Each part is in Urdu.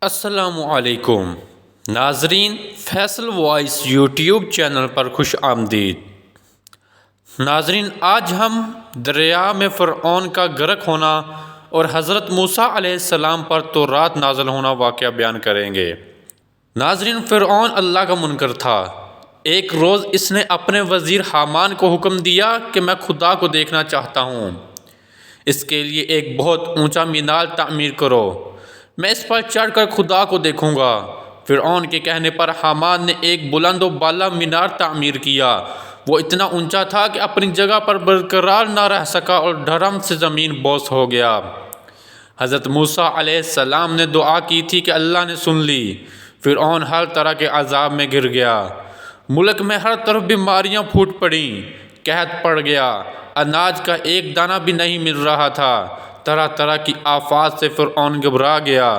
السلام علیکم ناظرین، فیصل وائس یوٹیوب چینل پر خوش آمدید۔ ناظرین، آج ہم دریا میں فرعون کا غرق ہونا اور حضرت موسیٰ علیہ السلام پر تورات نازل ہونا واقعہ بیان کریں گے۔ ناظرین، فرعون اللہ کا منکر تھا۔ ایک روز اس نے اپنے وزیر حامان کو حکم دیا کہ میں خدا کو دیکھنا چاہتا ہوں، اس کے لیے ایک بہت اونچا مینار تعمیر کرو، میں اس پر چڑھ کر خدا کو دیکھوں گا۔ فرعون کے کہنے پر حامان نے ایک بلند و بالا مینار تعمیر کیا۔ وہ اتنا اونچا تھا کہ اپنی جگہ پر برقرار نہ رہ سکا اور دھڑم سے زمین بوس ہو گیا۔ حضرت موسیٰ علیہ السلام نے دعا کی تھی کہ اللہ نے سن لی۔ فرعون ہر طرح کے عذاب میں گر گیا۔ ملک میں ہر طرف بیماریاں پھوٹ پڑیں، قحط پڑ گیا، اناج کا ایک دانہ بھی نہیں مل رہا تھا۔ طرح طرح کی آفات سے فرعون گھبرا گیا۔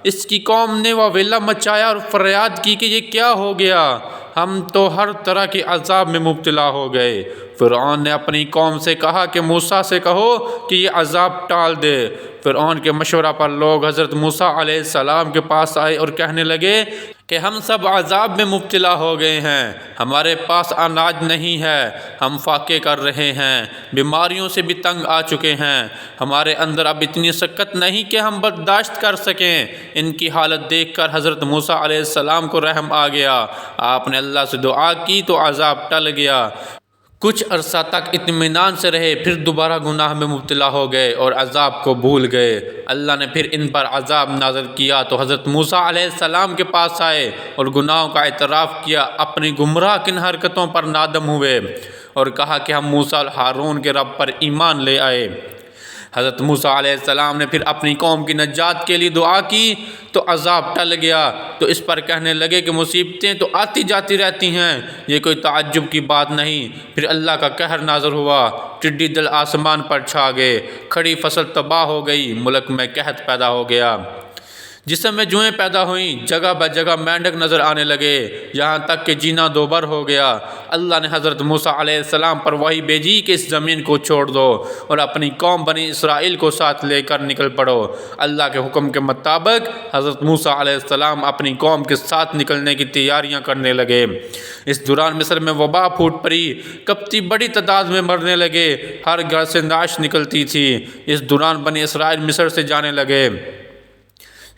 اس کی قوم نے واویلا مچایا اور فریاد کی کہ یہ کیا ہو گیا، ہم تو ہر طرح کے عذاب میں مبتلا ہو گئے۔ فرعون نے اپنی قوم سے کہا کہ موسیٰ سے کہو کہ یہ عذاب ٹال دے۔ فرعون کے مشورہ پر لوگ حضرت موسیٰ علیہ السلام کے پاس آئے اور کہنے لگے کہ ہم سب عذاب میں مبتلا ہو گئے ہیں، ہمارے پاس اناج نہیں ہے، ہم فاقے کر رہے ہیں، بیماریوں سے بھی تنگ آ چکے ہیں، ہمارے اندر اب اتنی سکت نہیں کہ ہم برداشت کر سکیں۔ ان کی حالت دیکھ کر حضرت موسیٰ علیہ السلام کو رحم آ گیا۔ آپ نے اللہ سے دعا کی تو عذاب ٹل گیا۔ کچھ عرصہ تک اطمینان سے رہے، پھر دوبارہ گناہ میں مبتلا ہو گئے اور عذاب کو بھول گئے۔ اللہ نے پھر ان پر عذاب نازل کیا تو حضرت موسیٰ علیہ السلام کے پاس آئے اور گناہوں کا اعتراف کیا، اپنی گمراہ کن حرکتوں پر نادم ہوئے اور کہا کہ ہم موسیٰ اور ہارون کے رب پر ایمان لے آئے۔ حضرت موسیٰ علیہ السلام نے پھر اپنی قوم کی نجات کے لیے دعا کی تو عذاب ٹل گیا۔ تو اس پر کہنے لگے کہ مصیبتیں تو آتی جاتی رہتی ہیں، یہ کوئی تعجب کی بات نہیں۔ پھر اللہ کا قہر نازل ہوا، ٹڈی دل آسمان پر چھا گئے، کھڑی فصل تباہ ہو گئی، ملک میں قحط پیدا ہو گیا، جسم میں جوئیں پیدا ہوئیں، جگہ بہ جگہ مینڈک نظر آنے لگے، یہاں تک کہ جینا دوبر ہو گیا۔ اللہ نے حضرت موسیٰ علیہ السلام پر وحی بھیجی کہ اس زمین کو چھوڑ دو اور اپنی قوم بنی اسرائیل کو ساتھ لے کر نکل پڑو۔ اللہ کے حکم کے مطابق حضرت موسیٰ علیہ السلام اپنی قوم کے ساتھ نکلنے کی تیاریاں کرنے لگے۔ اس دوران مصر میں وبا پھوٹ پڑی، قبطی بڑی تعداد میں مرنے لگے، ہر گھر سے نعش نکلتی تھی۔ اس دوران بنی اسرائیل مصر سے جانے لگے۔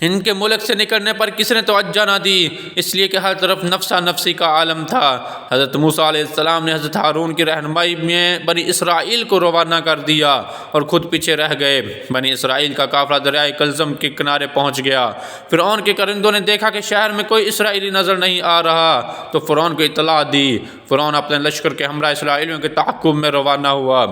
ان کے ملک سے نکلنے پر کسی نے توجہ نہ دی، اس لیے کہ ہر طرف نفسا نفسی کا عالم تھا۔ حضرت موسیٰ علیہ السلام نے حضرت ہارون کی رہنمائی میں بنی اسرائیل کو روانہ کر دیا اور خود پیچھے رہ گئے۔ بنی اسرائیل کا قافلہ دریائے کلزم کے کنارے پہنچ گیا۔ فرعون کے کرندوں نے دیکھا کہ شہر میں کوئی اسرائیلی نظر نہیں آ رہا تو فرعون کو اطلاع دی۔ فرعون اپنے لشکر کے ہمراہ اسرائیلیوں کے تعاقب میں روانہ ہوا۔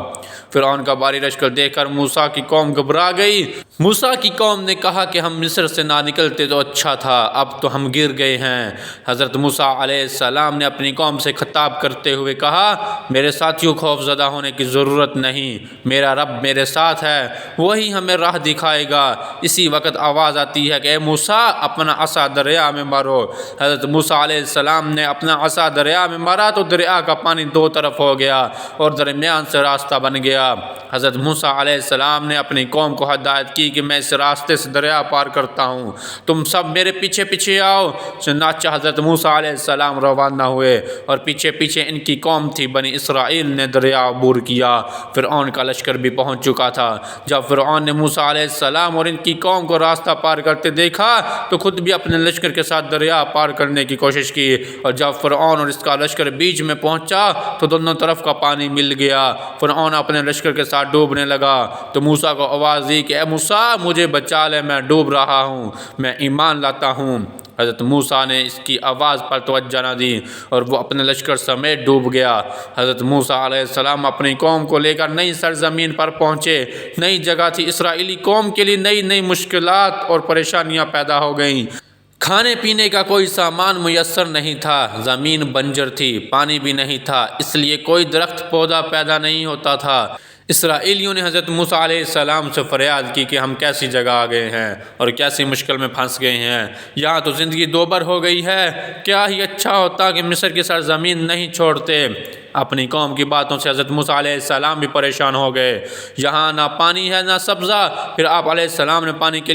فرعون کا بھاری لشکر دیکھ کر موسیٰ کی قوم گھبرا گئی۔ موسیٰ کی قوم نے کہا کہ ہم مصر سے نہ نکلتے تو اچھا تھا، اب تو ہم گر گئے ہیں۔ حضرت موسیٰ علیہ السلام نے اپنی قوم سے خطاب کرتے ہوئے کہا، میرے ساتھیوں خوف زدہ ہونے کی ضرورت نہیں، میرا رب میرے ساتھ ہے، وہی ہمیں راہ دکھائے گا۔ اسی وقت آواز آتی ہے کہ اے موسیٰ، اپنا عصا دریا میں مارو۔ حضرت موسیٰ علیہ السلام نے اپنا عصا دریا میں مارا تو دریا کا پانی دو طرف ہو گیا اور درمیان سے راستہ بن گیا۔ حضرت موسیٰ علیہ السلام نے اپنی قوم کو ہدایت کی کہ میں اس راستے سے دریا پار کرتا ہوں، تم سب میرے پیچھے پیچھے آؤ۔ چنانچہ حضرت موسیٰ علیہ السلام روانہ ہوئے اور پیچھے پیچھے ان کی قوم تھی۔ بنی اسرائیل نے دریا عبور کیا۔ فرعون کا لشکر بھی پہنچ چکا تھا۔ جب فرعون نے موسیٰ علیہ السلام اور ان کی قوم کو راستہ پار کرتے دیکھا تو خود بھی اپنے لشکر کے ساتھ دریا پار کرنے کی کوشش کی، اور جب فرعون اور اس کا لشکر بیچ میں پہنچا تو دونوں طرف کا پانی مل گیا۔ فرعون اپنے لشکر کے ساتھ ڈوبنے لگا تو موسیٰ کو آواز دی کہ اے موسیٰ، مجھے بچا لے، میں ڈوب رہا ہوں، میں ایمان لاتا ہوں۔ حضرت موسیٰ نے اس کی آواز پر توجہ نہ دی اور وہ اپنے لشکر سمیت ڈوب گیا۔ حضرت موسیٰ علیہ السلام اپنی قوم کو لے کر نئی سرزمین پر پہنچے۔ نئی جگہ تھی، اسرائیلی قوم کے لیے نئی نئی مشکلات اور پریشانیاں پیدا ہو گئیں۔ کھانے پینے کا کوئی سامان میسر نہیں تھا، زمین بنجر تھی، پانی بھی نہیں تھا، اس لیے کوئی درخت پودا پیدا نہیں ہوتا تھا۔ اسرائیلیوں نے حضرت موسیٰ علیہ السلام سے فریاد کی کہ ہم کیسی جگہ آ گئے ہیں اور کیسی مشکل میں پھنس گئے ہیں، یہاں تو زندگی دوبر ہو گئی ہے، کیا ہی اچھا ہوتا کہ مصر کی سرزمین نہیں چھوڑتے۔ اپنی قوم کی باتوں سے حضرت موسیٰ علیہ السلام بھی پریشان ہو گئے۔ یہاں نہ پانی ہے نہ سبزہ۔ پھر آپ علیہ السلام نے پانی کے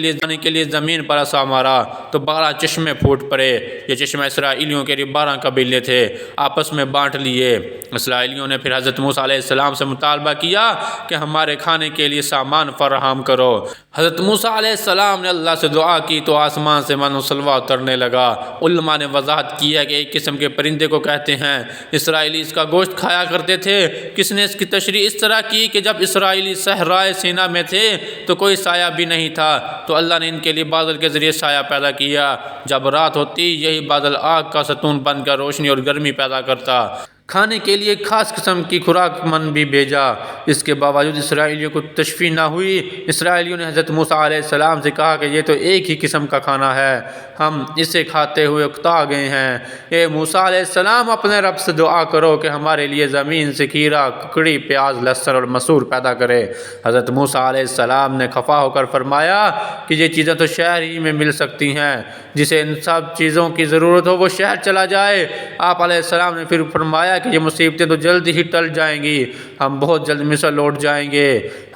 لیے زمین پر عصا مارا تو 12 چشمے پھوٹ پڑے۔ یہ چشمے اسرائیلیوں کے 12 قبیلے تھے، آپس میں بانٹ لیے۔ اسرائیلیوں نے پھر حضرت موسیٰ علیہ السلام سے مطالبہ کیا کہ ہمارے کھانے کے لیے سامان فراہم کرو۔ حضرت موسیٰ علیہ السلام نے اللہ سے دعا کی تو آسمان سے من و سلوہ اترنے لگا۔ علماء نے وضاحت کی ہے کہ ایک قسم کے پرندے کو کہتے ہیں۔ اسرائیلی اس کا گوشت کھایا کرتے تھے۔ کس نے اس کی تشریح اس طرح کی کہ جب اسرائیلی صحرائے سینا میں تھے تو کوئی سایہ بھی نہیں تھا، تو اللہ نے ان کے لیے بادل کے ذریعے سایہ پیدا کیا۔ جب رات ہوتی یہی بادل آگ کا ستون بن کر روشنی اور گرمی پیدا کرتا۔ کھانے کے لیے خاص قسم کی خوراک من بھی بھیجا۔ اس کے باوجود اسرائیلیوں کو تشفی نہ ہوئی۔ اسرائیلیوں نے حضرت موسیٰ علیہ السلام سے کہا کہ یہ تو ایک ہی قسم کا کھانا ہے، ہم اسے کھاتے ہوئے اکتا گئے ہیں۔ اے موسیٰ علیہ السلام، اپنے رب سے دعا کرو کہ ہمارے لیے زمین سے کھیرا، ککڑی، پیاز، لہسن اور مسور پیدا کرے۔ حضرت موسیٰ علیہ السلام نے خفا ہو کر فرمایا کہ یہ چیزیں تو شہر ہی میں مل سکتی ہیں، جسے ان سب چیزوں کی ضرورت ہو وہ شہر چلا جائے۔ آپ علیہ السلام نے پھر فرمایا کہ یہ مصیبتیں تو جلد ہی ٹل جائیں گی، ہم بہت جلد مصر لوٹ جائیں گے۔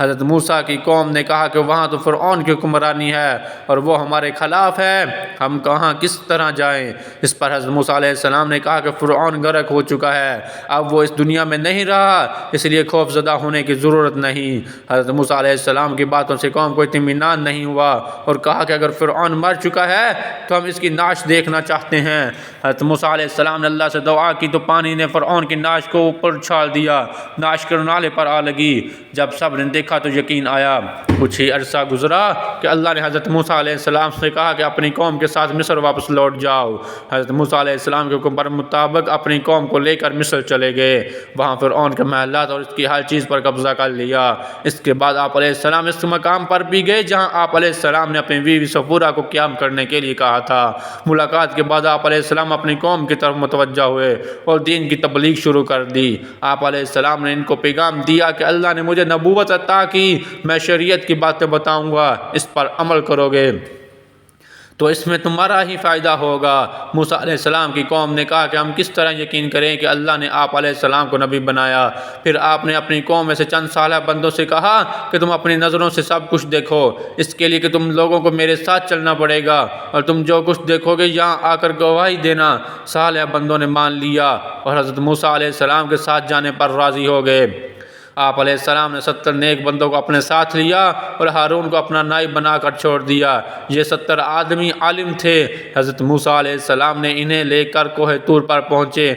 حضرت موسیٰ کی قوم نے کہا کہ وہاں تو فرعون کی حکمرانی ہے اور وہ ہمارے خلاف ہے، ہم کہاں کس طرح جائیں؟ اس پر حضرت موسیٰ علیہ السلام نے کہا کہ فرعون غرق ہو چکا ہے، اب وہ اس دنیا میں نہیں رہا، اس لیے خوف زدہ ہونے کی ضرورت نہیں۔ حضرت موسیٰ علیہ السلام کی باتوں سے قوم کو اطمینان نہیں ہوا اور کہا کہ اگر فرعون مر چکا ہے تو ہم اس کی نعش دیکھنا چاہتے ہیں۔ حضرت موسیٰ علیہ السلام نے اللہ سے دعا کی تو پانی نے فرعون کی نعش کو اوپر چھال دیا، نعش کرنالے پر آ لگی۔ جب سب نے دیکھا تو یقین آیا۔ کچھ ہی عرصہ گزرا کہ اللہ نے حضرت موسیٰ علیہ السلام سے کہا کہ اپنی قوم کے ساتھ مصر واپس لوٹ جاؤ۔ حضرت موسیٰ علیہ السلام کے حکم پر مطابق اپنی قوم کو لے کر مصر چلے گئے۔ وہاں فرعون کے محلات اور اس کی ہر چیز پر قبضہ کر لیا۔ اس کے بعد آپ علیہ السلام اس مقام پر بھی گئے جہاں آپ علیہ السلام نے اپنی بیوی صفورہ کو قیام کرنے کے لیے کہا تھا۔ ملاقات کے بعد آپ علیہ السلام اپنی قوم کی طرف متوجہ ہوئے اور دین کی تبلیغ شروع کر دی۔ آپ علیہ السلام نے ان کو پیغام دیا کہ اللہ نے مجھے نبوت عطا کی، میں شریعت کی باتیں بتاؤں گا، اس پر عمل کرو گے تو اس میں تمہارا ہی فائدہ ہوگا۔ موسیٰ علیہ السلام کی قوم نے کہا کہ ہم کس طرح یقین کریں کہ اللہ نے آپ علیہ السلام کو نبی بنایا؟ پھر آپ نے اپنی قوم میں سے چند صالح بندوں سے کہا کہ تم اپنی نظروں سے سب کچھ دیکھو، اس کے لیے کہ تم لوگوں کو میرے ساتھ چلنا پڑے گا اور تم جو کچھ دیکھو گے یہاں آ کر گواہی دینا۔ صالح بندوں نے مان لیا اور حضرت موسیٰ علیہ السلام کے ساتھ جانے پر راضی ہو گئے۔ آپ علیہ السلام نے 70 نیک بندوں کو اپنے ساتھ لیا اور ہارون کو اپنا نائب بنا کر چھوڑ دیا۔ یہ 70 آدمی عالم تھے۔ حضرت موسیٰ علیہ السلام نے انہیں لے کر کوہ طور پر پہنچے۔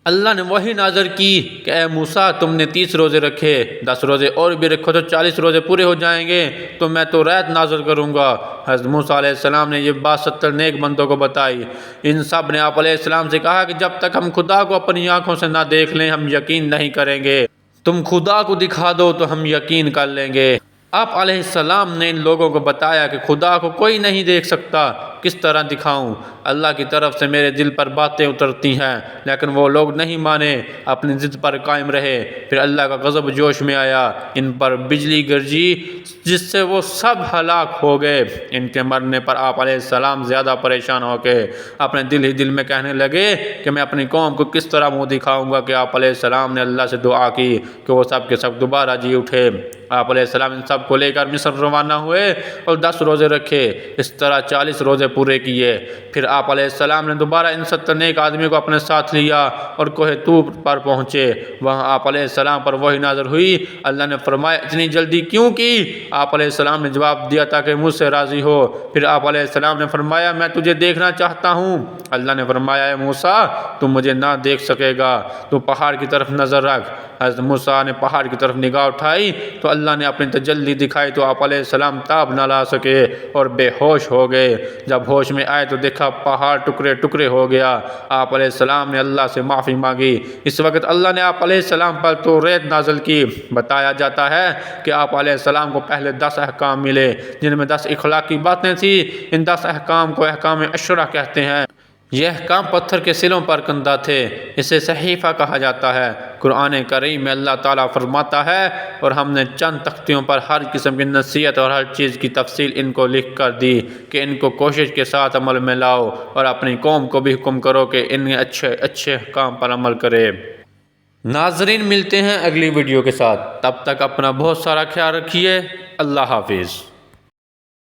اللہ نے وحی نازل کی کہ اے موسیٰ، تم نے 30 روزے رکھے، 10 روزے اور بھی رکھو تو 40 روزے پورے ہو جائیں گے تو میں تو ریت نازل کروں گا۔ حضرت موسیٰ علیہ السلام نے یہ بات 70 نیک بندوں کو بتائی۔ ان سب نے آپ علیہ السلام سے کہا کہ جب تک ہم خدا کو اپنی آنکھوں سے نہ دیکھ لیں ہم یقین نہیں کریں گے، تم خدا کو دکھا دو تو ہم یقین کر لیں گے۔ آپ علیہ السلام نے ان لوگوں کو بتایا کہ خدا کو کوئی نہیں دیکھ سکتا، کس طرح دکھاؤں؟ اللہ کی طرف سے میرے دل پر باتیں اترتی ہیں، لیکن وہ لوگ نہیں مانے، اپنی ضد پر قائم رہے۔ پھر اللہ کا غضب جوش میں آیا، ان پر بجلی گرجی جس سے وہ سب ہلاک ہو گئے۔ ان کے مرنے پر آپ علیہ السلام زیادہ پریشان ہو کے اپنے دل ہی دل میں کہنے لگے کہ میں اپنی قوم کو کس طرح منہ دکھاؤں گا کہ آپ علیہ السلام نے اللہ سے دعا کی کہ وہ سب کے سب دوبارہ جی اٹھے۔ آپ علیہ السلام ان سب کو لے کر مصر روانہ ہوئے اور 10 روزے رکھے، اس طرح 40 روزے پورے کیے۔ پھر آپ علیہ السلام نے دوبارہ ان 70 نیک آدمیوں کو اپنے ساتھ لیا اور کوہ طور پر پہنچے۔ وہاں آپ علیہ السلام پر وحی نازل ہوئی۔ اللہ نے فرمایا اتنی جلدی کیوں کی؟ آپ علیہ السلام نے جواب دیا تاکہ مجھ سے راضی ہو۔ پھر آپ علیہ السلام نے فرمایا میں تجھے دیکھنا چاہتا ہوں۔ اللہ نے فرمایا اے موسیٰ، تم مجھے نہ دیکھ سکے گا، تو پہاڑ کی طرف نظر رکھ۔ حضرت موسیٰ نے پہاڑ کی طرف نگاہ اٹھائی تو اللہ نے اپنی تجلی دکھائی تو آپ علیہ السلام تاب نہ لا سکے اور بے ہوش ہو گئے۔ جب ہوش میں آئے تو دیکھا پہاڑ ٹکڑے ٹکڑے ہو گیا۔ آپ علیہ السلام نے اللہ سے معافی مانگی۔ اس وقت اللہ نے آپ علیہ السلام پر تو ریت نازل کی۔ بتایا جاتا ہے کہ آپ علیہ السلام کو پہلے 10 احکام ملے جن میں 10 اخلاقی باتیں تھیں۔ ان 10 احکام کو احکام عشرہ کہتے ہیں۔ یہ احکام پتھر کے سلوں پر کندہ تھے، اسے صحیفہ کہا جاتا ہے۔ قرآن کریم میں اللہ تعالیٰ فرماتا ہے اور ہم نے چند تختیوں پر ہر قسم کی نصیحت اور ہر چیز کی تفصیل ان کو لکھ کر دی کہ ان کو کوشش کے ساتھ عمل میں لاؤ اور اپنی قوم کو بھی حکم کرو کہ ان اچھے احکام پر عمل کرے۔ ناظرین ملتے ہیں اگلی ویڈیو کے ساتھ، تب تک اپنا بہت سارا خیال رکھیے، اللہ حافظ۔